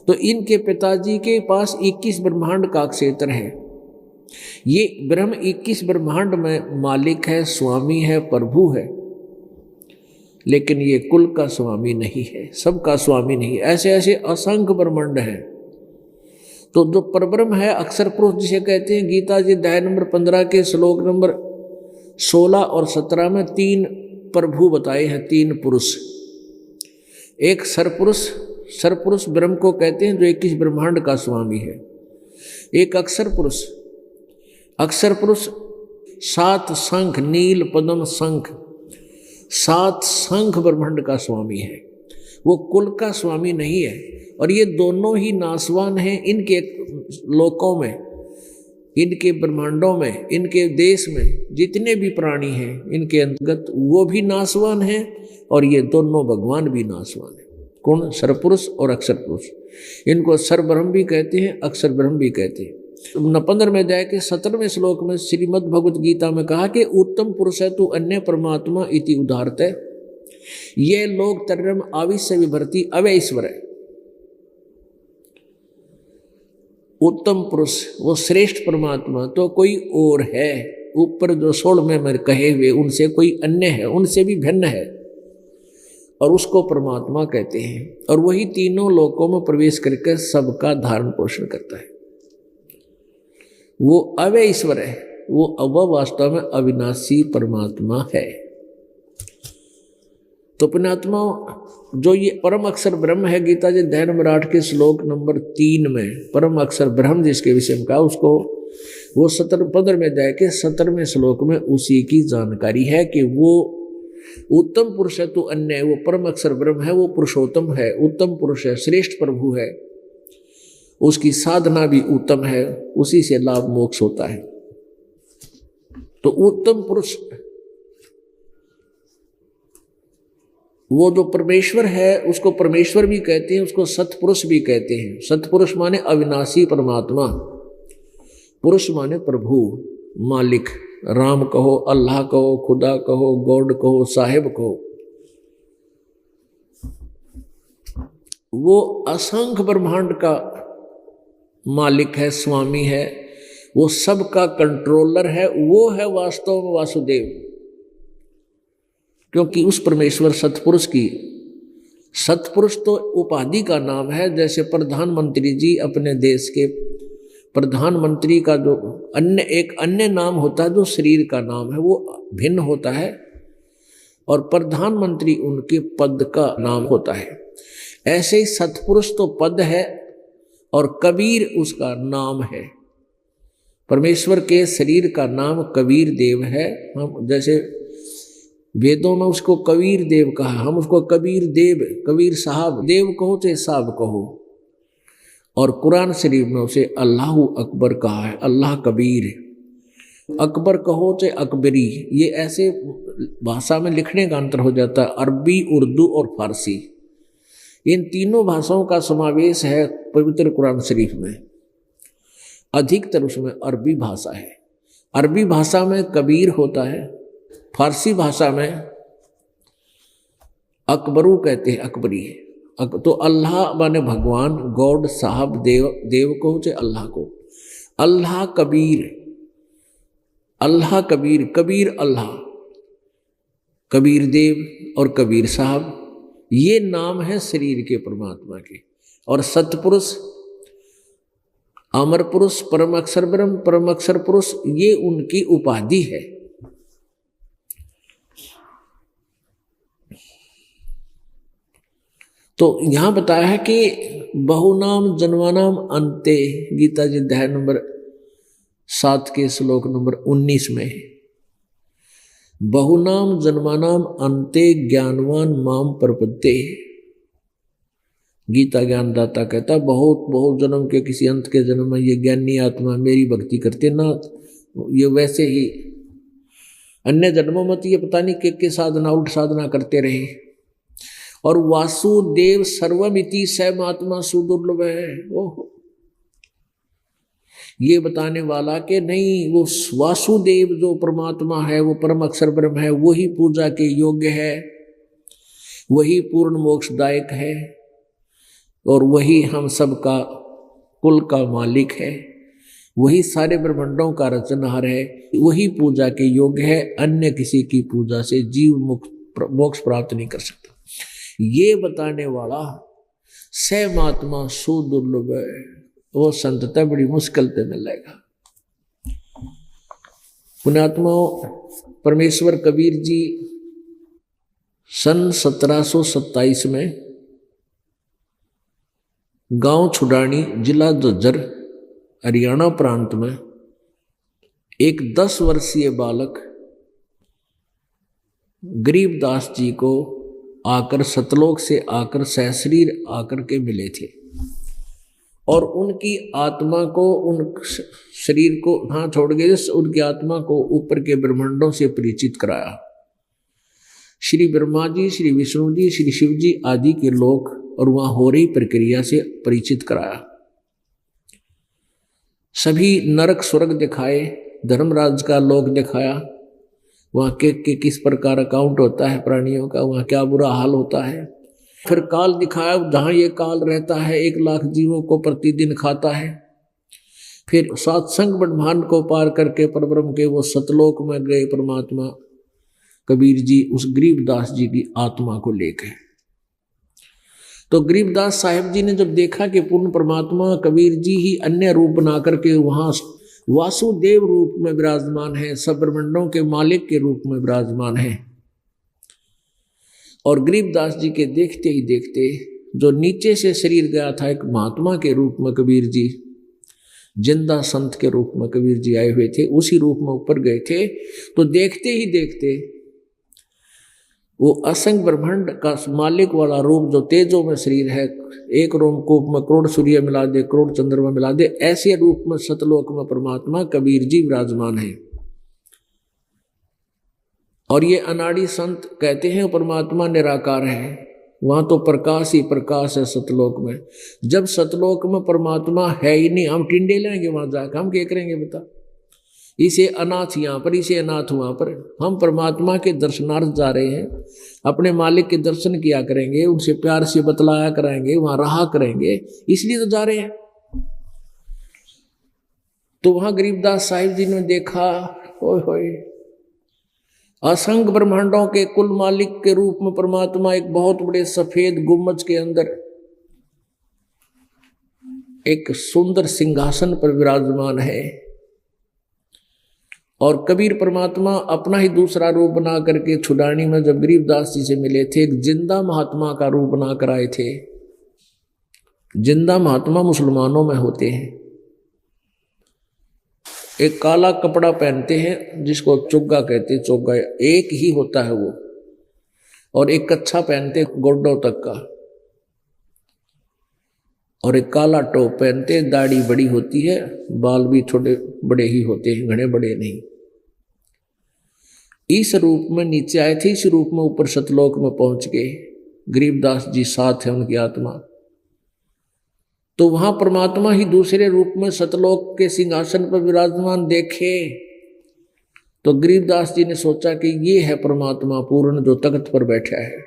तो इनके पिताजी के पास 21 ब्रह्मांड का क्षेत्र है। ये ब्रह्म 21 ब्रह्मांड में मालिक है, स्वामी है, प्रभु है, लेकिन ये कुल का स्वामी नहीं है, सबका स्वामी नहीं है। ऐसे ऐसे असंख्य ब्रह्मांड हैं। तो जो परब्रह्म है, अक्षर पुरुष जिसे कहते हैं, गीता जी अध्याय नंबर 15 के श्लोक नंबर 16 और 17 में 3 प्रभु बताए हैं, 3 पुरुष। एक सरपुरुष, सरपुरुष ब्रह्म को कहते हैं जो 21 ब्रह्मांड का स्वामी है। एक अक्षर पुरुष, अक्षर पुरुष सात शंख, नील पद्म शंख, सात शंख ब्रह्मांड का स्वामी है, वो कुल का स्वामी नहीं है। और ये दोनों ही नासवान हैं इनके लोकों में, इनके ब्रह्मांडों में, इनके देश में जितने भी प्राणी हैं इनके अंतर्गत वो भी नासवान हैं और ये दोनों भगवान भी नासवान हैं। कौन? सरपुरुष और अक्षर पुरुष। इनको सर्वब्रह्म भी कहते हैं, अक्षर ब्रह्म भी कहते हैं। 15वें अध्याय के 17वें श्लोक में श्रीमद् भगवत गीता में कहा कि उत्तम पुरुष है तू अन्य परमात्मा इति उदाहरते, ये लोग तरम आविश्य विभर्ति अवय ईश्वर है। उत्तम पुरुष वो श्रेष्ठ परमात्मा तो कोई और है, ऊपर जो 16 में कहे हुए उनसे कोई अन्य है, उनसे भी भिन्न है और उसको परमात्मा कहते हैं। और वही तीनों लोकों में प्रवेश करके सबका धारण पोषण करता है। वो अवय ईश्वर है, वो वास्तव में अविनाशी परमात्मा है। तो पुण्यात्मा, जो ये परम अक्षर ब्रह्म है, गीता जी अध्याय नंबर 8 के श्लोक नंबर 3 में परम अक्षर ब्रह्म जिसके विषय में कहा, उसको वो 15वें अध्याय के 17वें श्लोक में उसी की जानकारी है कि वो उत्तम पुरुष है तो अन्य है, वो परम अक्षर ब्रह्म है, वो पुरुषोत्तम है, उत्तम पुरुष है, श्रेष्ठ प्रभु है, उसकी साधना भी उत्तम है, उसी से लाभ मोक्ष होता है। तो उत्तम पुरुष वो जो परमेश्वर है उसको परमेश्वर भी कहते हैं, उसको सतपुरुष भी कहते हैं। सतपुरुष माने अविनाशी परमात्मा, पुरुष माने प्रभु, मालिक, राम कहो, अल्लाह कहो, खुदा कहो, गॉड कहो, साहिब कहो। वो असंख्य ब्रह्मांड का मालिक है, स्वामी है, वो सबका कंट्रोलर है, वो है वास्तव में वासुदेव। क्योंकि उस परमेश्वर सतपुरुष की, सतपुरुष तो उपाधि का नाम है। जैसे प्रधानमंत्री जी अपने देश के प्रधानमंत्री का जो एक अन्य नाम होता है जो शरीर का नाम है वो भिन्न होता है, और प्रधानमंत्री उनके पद का नाम होता है। ऐसे ही सतपुरुष तो पद है और कबीर उसका नाम है। परमेश्वर के शरीर का नाम कबीर देव है। हम जैसे वेदों में उसको कबीर देव कहा, हम उसको कबीर देव, कबीर साहब, देव कहो चाहे साहब कहो। और कुरान शरीफ में उसे अल्लाह अकबर कहा है, अल्लाह कबीर। अकबर कहो चाहे अकबरी, ये ऐसे भाषा में लिखने का अंतर हो जाता है। अरबी, उर्दू और फारसी, इन तीनों भाषाओं का समावेश है पवित्र कुरान शरीफ में। अधिकतर उसमें अरबी भाषा है। अरबी भाषा में कबीर होता है, फारसी भाषा में अकबरू कहते हैं, अकबरी। तो अल्लाह माने भगवान, गॉड, साहब, देव, देव को चाहे अल्लाह को। अल्लाह कबीर, अल्लाह कबीर, कबीर अल्लाह, कबीर देव और कबीर साहब, ये नाम है शरीर के परमात्मा के। और सतपुरुष, अमर पुरुष, परम अक्षर ब्रह्म, परम अक्षर पुरुष, ये उनकी उपाधि है। तो यहां बताया है कि बहुनाम जन्मानाम अंते, गीता जी अध्याय नंबर 7 के श्लोक नंबर 19 में, बहुनाम जन्मानाम अंते ज्ञानवान माम प्रपद्ये। गीता ज्ञानदाता कहता बहुत बहुत जन्म के किसी अंत के जन्म में ये ज्ञानी आत्मा मेरी भक्ति करते ना, ये वैसे ही अन्य जन्मों में तो ये पता नहीं के साधना उल्ट साधना करते रहे। और वासुदेव सर्वमिति सैमात्मा सुदुर्लभ है। ओह, ये बताने वाला कि नहीं, वो वासुदेव जो परमात्मा है, वो परम अक्षर ब्रह्म है, वही पूजा के योग्य है, वही पूर्ण मोक्षदायक है, और वही हम सब का कुल का मालिक है, वही सारे ब्रह्मांडों का रचनहार है, वही पूजा के योग्य है। अन्य किसी की पूजा से जीव मोक्ष प्राप्त नहीं कर सकता। ये बताने वाला सैमात्मा सुदुर्लभ है, वो संतता बड़ी मुश्किल से मिलेगा। पुण्यात्मा, परमेश्वर कबीर जी सन 1727 में गांव छुडानी, जिला झज्जर, हरियाणा प्रांत में एक 10 वर्षीय बालक गरीबदास जी को आकर सतलोक से आकर सहशरीर आकर के मिले थे और उनकी आत्मा को, उन शरीर को हाँ छोड़ गए, उनकी आत्मा को ऊपर के ब्रह्मांडों से परिचित कराया। श्री ब्रह्मा जी, श्री विष्णु जी, श्री शिव जी आदि के लोक और वहां हो रही प्रक्रिया से परिचित कराया। सभी नरक स्वर्ग दिखाए, धर्मराज का लोक दिखाया, वहाँ के किस प्रकार अकाउंट होता है प्राणियों का, वहाँ क्या बुरा हाल होता है। फिर काल दिखाया, जहाँ ये काल रहता है 1 लाख जीवों को प्रतिदिन खाता है। फिर सत्संग ब्रह्मांड को पार करके परब्रह्म के वो सतलोक में गए परमात्मा कबीर जी उस गरीबदास जी की आत्मा को लेकर। तो गरीबदास साहिब जी ने जब देखा कि पूर्ण परमात्मा कबीर जी ही अन्य रूप बना करके वहां वासुदेव रूप में विराजमान है, सब ब्रह्मांडों के मालिक के रूप में विराजमान है, और गरीबदास जी के देखते ही देखते जो नीचे से शरीर गया था एक महात्मा के रूप में कबीर जी, जिंदा संत के रूप में कबीर जी आए हुए थे, उसी रूप में ऊपर गए थे। तो देखते ही देखते वो असंख्य ब्रह्मांड का मालिक वाला रूप जो तेजों में शरीर है, 1 रोमकूप में करोड़ सूर्य मिला दे, करोड़ चंद्रमा मिला दे, ऐसे रूप में सतलोक में परमात्मा कबीर जी विराजमान है। और ये अनाड़ी संत कहते हैं परमात्मा निराकार है, वहां तो प्रकाश ही प्रकाश है सतलोक में। जब सतलोक में परमात्मा है ही नहीं, हम टिंडे लेंगे वहां जाकर, हम क्या करेंगे बता। इसे अनाथ यहाँ पर, इसे अनाथ वहां पर। हम परमात्मा के दर्शनार्थ जा रहे हैं, अपने मालिक के दर्शन किया करेंगे, उनसे प्यार से बतलाया करेंगे, वहां रहा करेंगे, इसलिए तो जा रहे हैं। तो वहां गरीबदास साहिब जी ने देखा, ओए होए, असंख्य ब्रह्मांडों के कुल मालिक के रूप में परमात्मा एक बहुत बड़े सफेद गुम्बज के अंदर एक सुंदर सिंहासन पर विराजमान है। और कबीर परमात्मा अपना ही दूसरा रूप बना करके छुड़ानी में जब गरीबदास जी से मिले थे, एक जिंदा महात्मा का रूप बना कर आए थे। जिंदा महात्मा मुसलमानों में होते हैं, एक काला कपड़ा पहनते हैं जिसको चुग्गा कहते हैं, चुग्गा एक ही होता है वो, और एक कच्छा पहनते गोड्डों तक का, और एक काला टोप पहनते, दाढ़ी बड़ी होती है, बाल भी थोड़े बड़े ही होते हैं, घने बड़े नहीं। इस रूप में नीचे आए थे, इस रूप में ऊपर सतलोक में पहुंच गए। गरीबदास जी साथ है उनकी आत्मा। तो वहां परमात्मा ही दूसरे रूप में सतलोक के सिंहासन पर विराजमान देखे। तो गरीबदास जी ने सोचा कि ये है परमात्मा पूर्ण जो तख्त पर बैठा है।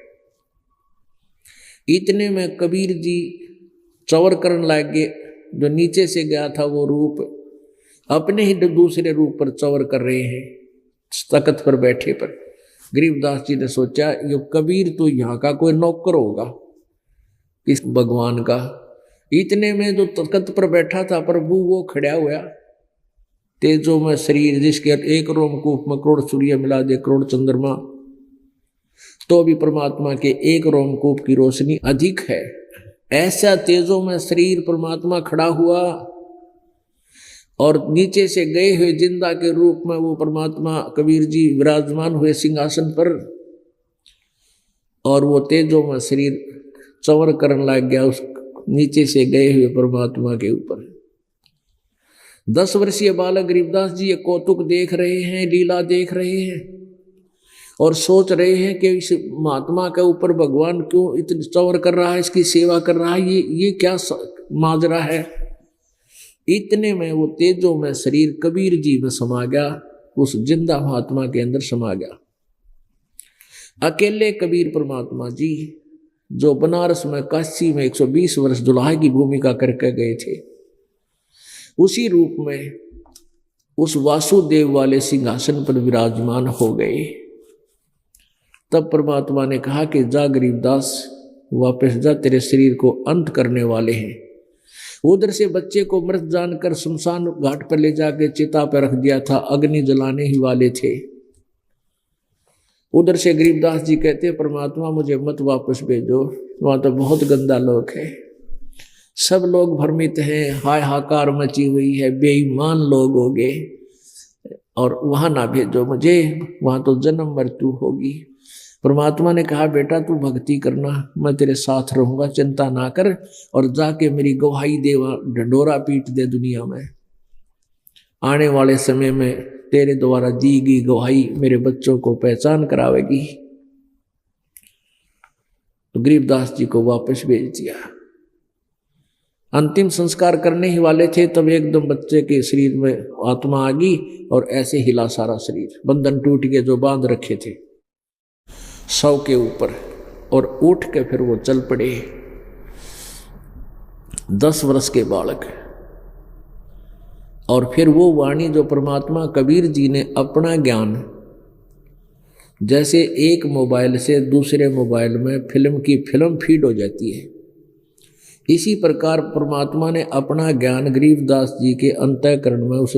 इतने में कबीर जी चौर करने लगे, जो नीचे से गया था वो रूप अपने ही दूसरे रूप पर चौर कर रहे हैं तख्त पर बैठे पर। गरीबदास जी ने सोचा ये कबीर तो यहाँ का कोई नौकर होगा इस भगवान का। इतने में जो तख्त पर बैठा था प्रभु वो खड़ा हुआ, तेजों में शरीर, जिसके 1 रोमकूप में करोड़ सूर्य मिला दे, करोड़ चंद्रमा, तो भी परमात्मा के 1 रोमकूप की रोशनी अधिक है। ऐसा तेजों में शरीर परमात्मा खड़ा हुआ, और नीचे से गए हुए जिंदा के रूप में वो परमात्मा कबीर जी विराजमान हुए सिंहासन पर, और वो तेजों में शरीर चवर करने लग गया उस नीचे से गए हुए परमात्मा के ऊपर। 10 वर्षीय बालक गरीबदास जी ये कौतुक देख रहे हैं, लीला देख रहे हैं, और सोच रहे हैं कि इस महात्मा के ऊपर भगवान क्यों इतनी चवर कर रहा है, इसकी सेवा कर रहा है, ये क्या माजरा है। इतने में वो तेजों में शरीर कबीर जी में समा गया, उस जिंदा महात्मा के अंदर समा गया। अकेले कबीर परमात्मा जी जो बनारस में काशी में 120 वर्ष दुल्हा की भूमिका करके गए थे, उसी रूप में उस वासुदेव वाले सिंहासन पर विराजमान हो गए। तब परमात्मा ने कहा कि जा गरीबदास वापस जा, तेरे शरीर को अंत करने वाले हैं। उधर से बच्चे को मृत जानकर शमशान घाट पर ले जाके चिता पर रख दिया था, अग्नि जलाने ही वाले थे। उधर से गरीबदास जी कहते परमात्मा मुझे मत वापस भेजो, वहां तो बहुत गंदा लोग है, सब लोग भ्रमित हैं, हाय हाकार मची हुई है, बेईमान लोग हो गए, और वहां ना भेजो मुझे, वहां तो जन्म मृत्यु होगी। परमात्मा ने कहा बेटा तू भक्ति करना, मैं तेरे साथ रहूंगा, चिंता ना कर, और जाके मेरी गवाही दे, ढंडोरा पीट दे दुनिया में। आने वाले समय में तेरे द्वारा दी गई गवाही मेरे बच्चों को पहचान करावेगी। तो गरीबदास जी को वापस भेज दिया। अंतिम संस्कार करने ही वाले थे तब एकदम बच्चे के शरीर में आत्मा आ गई और ऐसे हिला सारा शरीर, बंधन टूट गए जो बांध रखे थे शव के ऊपर, और उठ के फिर वो चल पड़े। 10 वर्ष के बालक। और फिर वो वाणी जो परमात्मा कबीर जी ने अपना ज्ञान, जैसे एक मोबाइल से दूसरे मोबाइल में फिल्म की फिल्म फीड हो जाती है, इसी प्रकार परमात्मा ने अपना ज्ञान गरीबदास जी के अंतःकरण में उस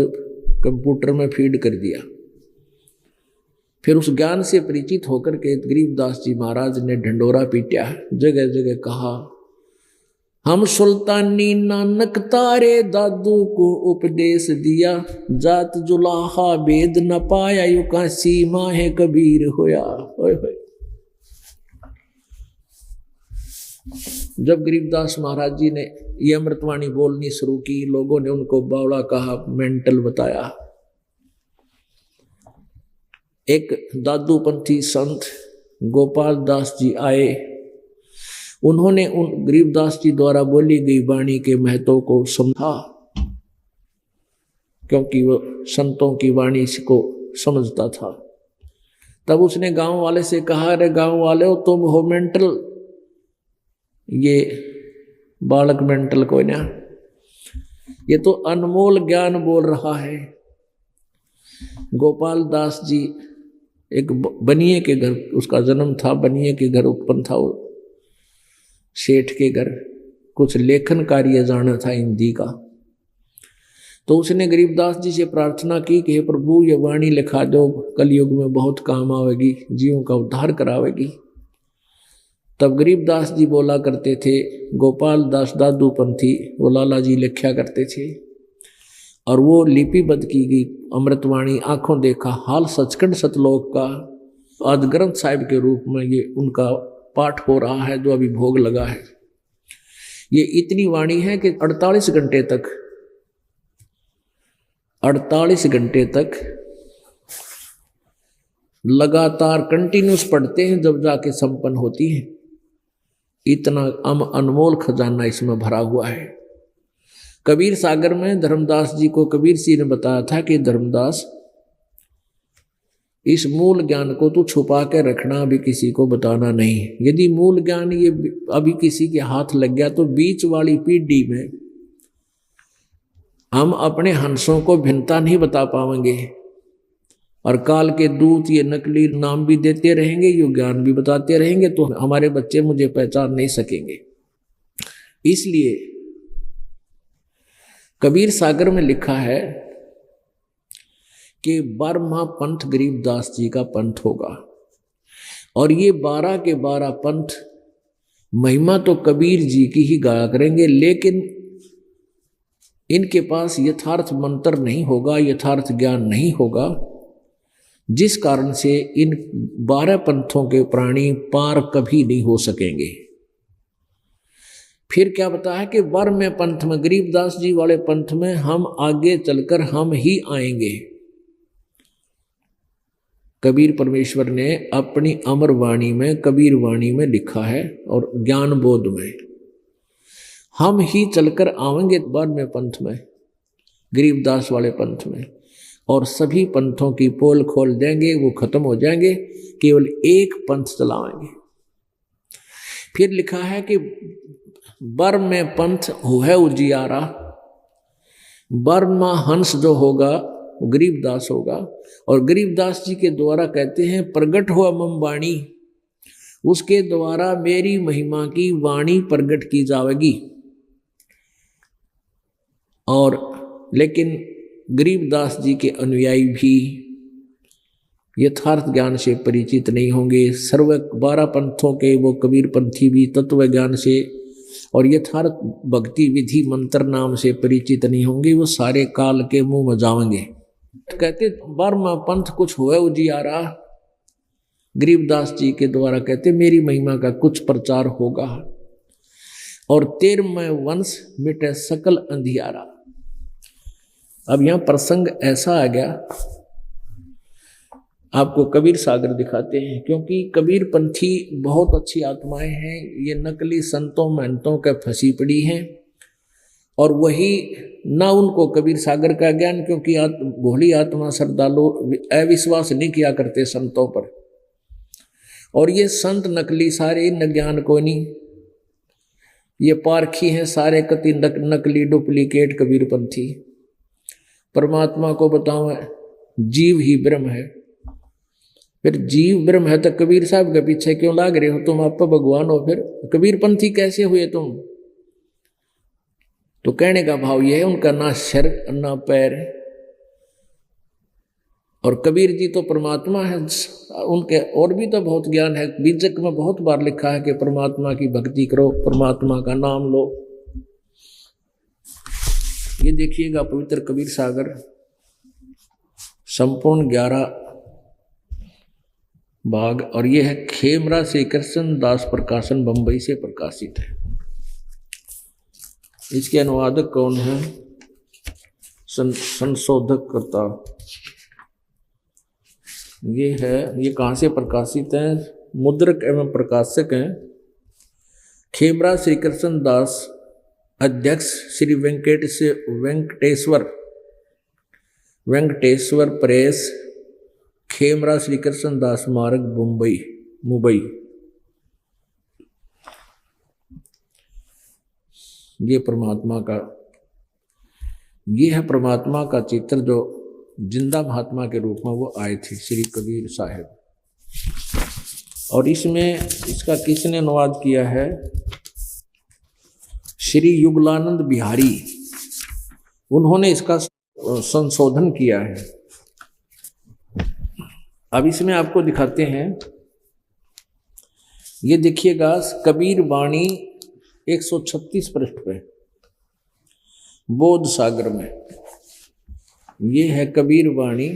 कंप्यूटर में फीड कर दिया। फिर उस ज्ञान से परिचित होकर के गरीबदास जी महाराज ने ढंडोरा पीटा, जगह जगह कहा हम सुल्तानी नानक तारे दादू को उपदेश दिया, जात जुलाहा भेद न पाया यू का सीमा है कबीर होया। जब गरीबदास महाराज जी ने ये अमृतवाणी बोलनी शुरू की, लोगों ने उनको बावड़ा कहा, मेंटल बताया। एक दादूपंथी संत गोपाल दास जी आए, उन्होंने उन गरीबदास जी द्वारा बोली गई वाणी के महत्व को समझा, क्योंकि वो संतों की वाणी को समझता था। तब उसने गांव वाले से कहा, अरे गांव वाले हो तुम हो मेंटल, ये बालक मेंटल कोई ना, ये तो अनमोल ज्ञान बोल रहा है। गोपाल दास जी एक बनिए के घर, उसका जन्म था, बनिए के घर उत्पन्न था, वो सेठ के घर, कुछ लेखन कार्य जाना था हिंदी का। तो उसने गरीबदास जी से प्रार्थना की कि हे प्रभु ये वाणी लिखा दो, कलयुग में बहुत काम आवेगी, जीवों का उद्धार करावेगी। तब गरीबदास जी बोला करते थे, गोपाल दास दादूपंथी वो लाला जी लिखा करते थे, और वो लिपिबद्ध की गई अमृतवाणी आंखों देखा हाल सचखंड सतलोक का आज ग्रंथ साहिब के रूप में ये उनका पाठ हो रहा है, जो अभी भोग लगा है। ये इतनी वाणी है कि 48 घंटे तक लगातार कंटिन्यूस पढ़ते हैं, जब जाके संपन्न होती है। इतना अनमोल खजाना इसमें भरा हुआ है। कबीर सागर में धर्मदास जी को कबीर सिंह ने बताया था कि धर्मदास इस मूल ज्ञान को तू छुपा के रखना, अभी किसी को बताना नहीं। यदि मूल ज्ञान ये अभी किसी के हाथ लग गया तो बीच वाली पीढ़ी में हम अपने हंसों को भिन्नता नहीं बता पाएंगे, और काल के दूत ये नकली नाम भी देते रहेंगे, ये ज्ञान भी बताते रहेंगे, तो हमारे बच्चे मुझे पहचान नहीं सकेंगे। इसलिए कबीर सागर में लिखा है कि 12वां पंथ गरीबदास जी का पंथ होगा, और ये 12 के 12 पंथ महिमा तो कबीर जी की ही गाया करेंगे, लेकिन इनके पास यथार्थ मंत्र नहीं होगा, यथार्थ ज्ञान नहीं होगा, जिस कारण से इन 12 पंथों के प्राणी पार कभी नहीं हो सकेंगे। फिर क्या बताया कि 12वें पंथ में, गरीबदास जी वाले पंथ में हम आगे चलकर हम ही आएंगे। कबीर परमेश्वर ने अपनी अमर वाणी में, कबीर वाणी में लिखा है, और ज्ञान बोध में हम ही चलकर आएंगे 12वें पंथ में, गरीबदास वाले पंथ में, और सभी पंथों की पोल खोल देंगे, वो खत्म हो जाएंगे, केवल एक पंथ चलाएंगे। फिर लिखा है कि 12वें पंथ है उजियारा, 12वां हंस जो होगा वो गरीबदास होगा, और गरीबदास जी के द्वारा कहते हैं प्रगट हुआ मम वाणी, उसके द्वारा मेरी महिमा की वाणी प्रगट की जाएगी। और लेकिन गरीबदास जी के अनुयायी भी यथार्थ ज्ञान से परिचित नहीं होंगे। 12 पंथों के वो कबीर पंथी भी तत्व ज्ञान से और यथार्थ भक्ति विधि मंत्र नाम से परिचित नहीं होंगे, वो सारे काल के मुंह में जाएंगे। तो कहते 12वां पंथ कुछ हुआ उजियारा, गरीबदास जी के द्वारा कहते मेरी महिमा का कुछ प्रचार होगा, और 13वें वंश मिटे सकल अंधियारा। अब यहां प्रसंग ऐसा आ गया, आपको कबीर सागर दिखाते हैं, क्योंकि कबीर पंथी बहुत अच्छी आत्माएं हैं, ये नकली संतों महंतों के फंसी पड़ी हैं, और वही ना उनको कबीर सागर का ज्ञान, क्योंकि भोली आत्मा श्रद्धालु अविश्वास नहीं किया करते संतों पर, और ये संत नकली सारे न ज्ञान को नहीं, ये पारखी हैं सारे कति नकली डुप्लीकेट कबीरपंथी। परमात्मा को बताओ जीव ही ब्रह्म है, फिर जीव ब्रह्म है तो कबीर साहब के पीछे क्यों लाग रहे हो तुम? आप भगवान हो, फिर कबीरपंथी कैसे हुए तुम? तो कहने का भाव यह है, उनका ना सिर ना पैर, और कबीर जी तो परमात्मा है, उनके और भी तो बहुत ज्ञान है। बीजक में बहुत बार लिखा है कि परमात्मा की भक्ति करो, परमात्मा का नाम लो। ये देखिएगा पवित्र कबीर सागर संपूर्ण 11 भाग, और ये है खेमरा श्री कृष्ण दास प्रकाशन बंबई से प्रकाशित है। इसके अनुवादक कौन है? संशोधक करता ये है। ये कहाँ से प्रकाशित है? मुद्रक एवं प्रकाशक हैं खेमरा श्री कृष्ण दास, अध्यक्ष श्री वेंकटेश्वर प्रेस, खेमरा श्री कृष्ण दास मार्ग मुंबई। ये परमात्मा का, ये है परमात्मा का चित्र जो जिंदा महात्मा के रूप में वो आए थे श्री कबीर साहब। और इसमें इसका किसने अनुवाद किया है? श्री युगलानंद बिहारी, उन्होंने इसका संशोधन किया है। अब इसमें आपको दिखाते हैं, ये देखिएगा कबीर वाणी 136 पृष्ठ पे बोध सागर में, ये है कबीर वाणी,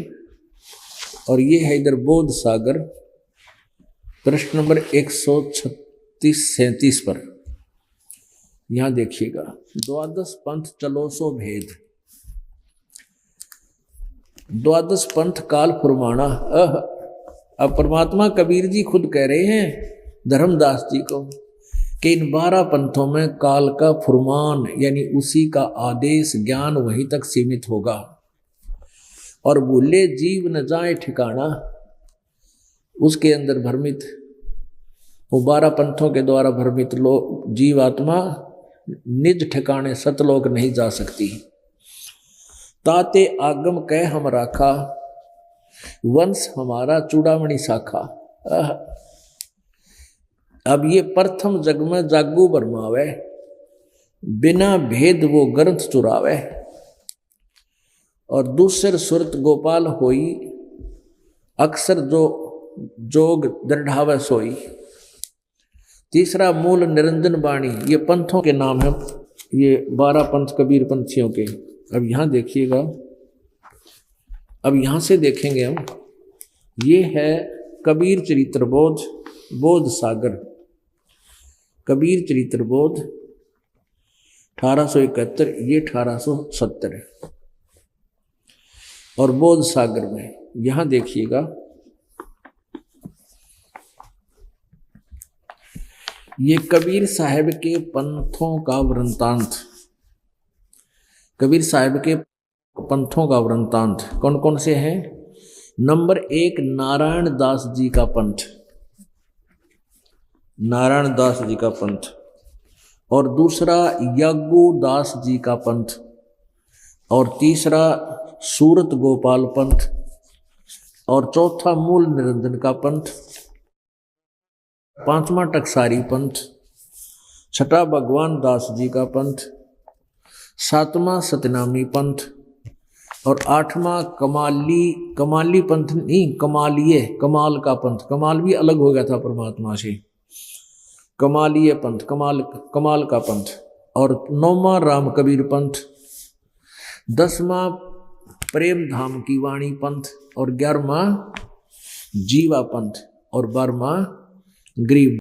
और ये है इधर बोध सागर पृष्ठ नंबर 136-37 पर। यहां देखिएगा, द्वादश पंथ चलो सो भेद, द्वादश पंथ काल फुरमाना। अब परमात्मा कबीर जी खुद कह रहे हैं धर्मदास जी को कि इन 12 पंथों में काल का फुरमान यानी उसी का आदेश ज्ञान वहीं तक सीमित होगा, और भूले जीव न जाए ठिकाना, उसके अंदर भ्रमित, वो 12 पंथों के द्वारा भ्रमित लोग जीव आत्मा निज ठिकाने सतलोक नहीं जा सकती। ताते आगम कह हम राखा, वंश हमारा चूड़ामणि शाखा। अब ये प्रथम जग में जागू बरमावे, बिना भेद वो ग्रंथ चुरावे, और दूसर सुरत गोपाल होई, अक्सर जो जोग दृढ़ावे सोई। तीसरा मूल निरंजन वाणी, ये पंथों के नाम हैं, ये 12 पंथ कबीर पंथियों के। अब यहाँ देखिएगा, अब यहाँ से देखेंगे हम, ये है कबीर चरित्र बोध, बोध सागर, कबीर चरित्र बोध 1871, ये 1870 है। और बोध सागर में यहां देखिएगा, ये कबीर साहब के पंथों का वृंतांत, कबीर साहब के पंथों का वृंतांत कौन कौन से हैं? नंबर 1 नारायण दास जी का पंथ, नारायण दास जी का पंथ, और दूसरा यागू दास जी का पंथ, और तीसरा सूरत गोपाल पंथ, और चौथा मूल निरंजन का पंथ, पांचवा टकसारी पंथ, छठा भगवान दास जी का पंथ, सातवां सतनामी पंथ, और आठवां कमाली पंथ नहीं, कमाल का पंथ, कमाल भी अलग हो गया था परमात्मा से, कमालीय पंथ, कमाल का पंथ, और 9वां राम कबीर पंथ, 10वां प्रेम धाम की वाणी पंथ, और 11वां जीवा पंथ, और 12वां गरीब